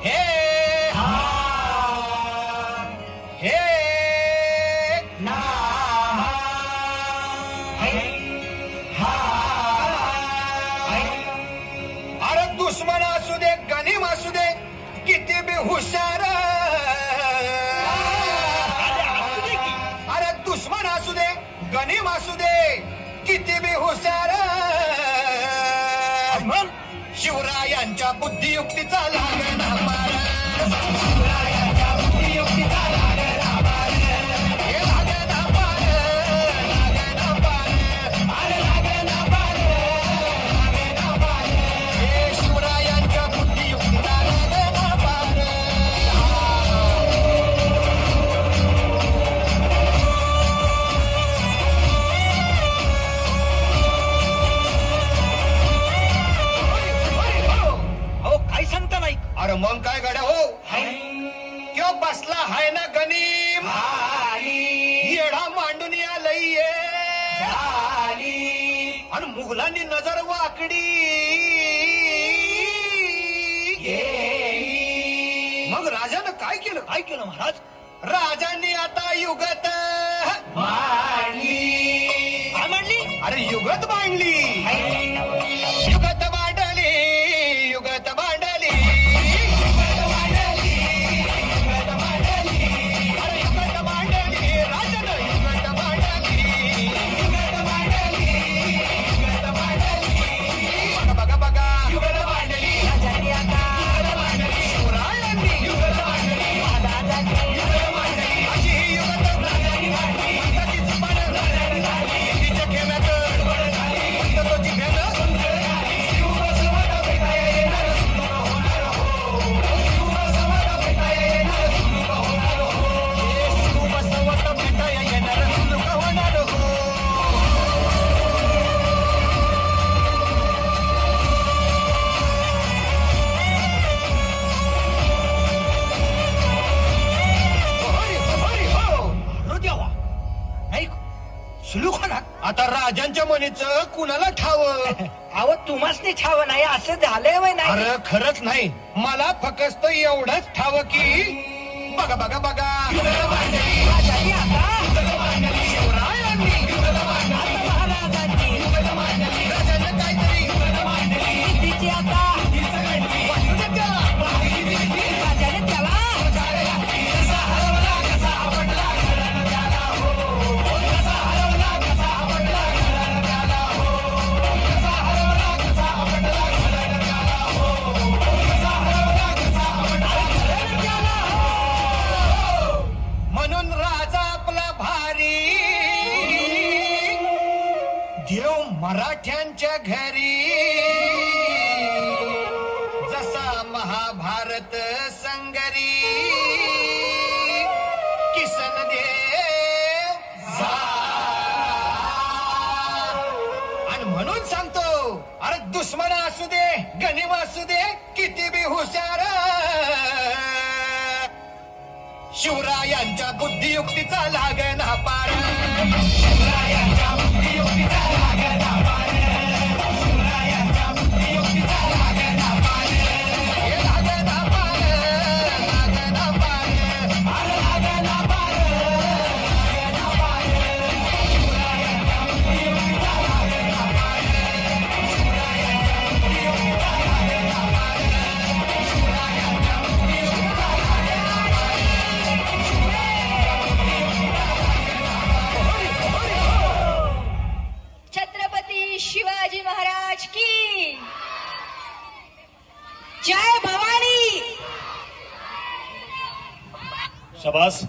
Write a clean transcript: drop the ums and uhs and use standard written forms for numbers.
हे हा हे ना अरे दुश्मन असू दे गनीम असू दे किती बी हुशार अरे दुश्मन असू दे गनीम असू दे किती बी हुशार शिवरायांच्या बुद्धियुक्तीचा लागणा पार शिवरायांच्या बुद्धियुक्तीचा लागणा पार हे लागणा पार लागणा पार अरे लागणा पार लागणा पार हे शिवरायांच्या बुद्धियुक्तीचा लागणा पार अरे मग काय गड्या हो त्यो बसला हाय ना गनीम येडा मांडून या लई आणि मुघलांनी नजर वाकडी मग राजानं काय केलं महाराज राजांनी आता युगत मांडली काय मांडली अरे युगत मांडली युगत मांडली युगत मांडली आता राजांच्या मनीचं कुणाला ठाव अहो तुम्हाच नाही ठाव नाही असं झालंय वय नाही अरे खरंच नाही मला फक्त एवढंच ठाव की बघा बघा बघा राजांनी आता शिवरायांनी महाराजांनी राजांना काहीतरी तिची आता वाटू दे त्याला. राजाने त्याला म्हणून राजा आपला भारी देव मराठ्यांच्या घरी जसा महाभारत संगरी किसन देव आणि म्हणून सांगतो अरे दुश्मन असू दे गनीम असू दे किती बी हुशार शिवरायांच्या बुद्धियुक्तीचा लागणा पार शिवरायांच्या बुद्धियुक्तीचा लागणा पार शिवरायांच्या बुद्धियुक्तीचा लागणा पार हे लागणा पार लागणा पार अरे लागणा पार लागणा पार शिवरायांच्या बुद्धियुक्तीचा लागणा पार शिवरायांच्या बुद्धियुक्तीचा लागणा पार शिवरायांच्या बुद्धियुक्तीचा लागणा पार छत्रपती शिवाजी महाराज की जय भवानी. शाबास.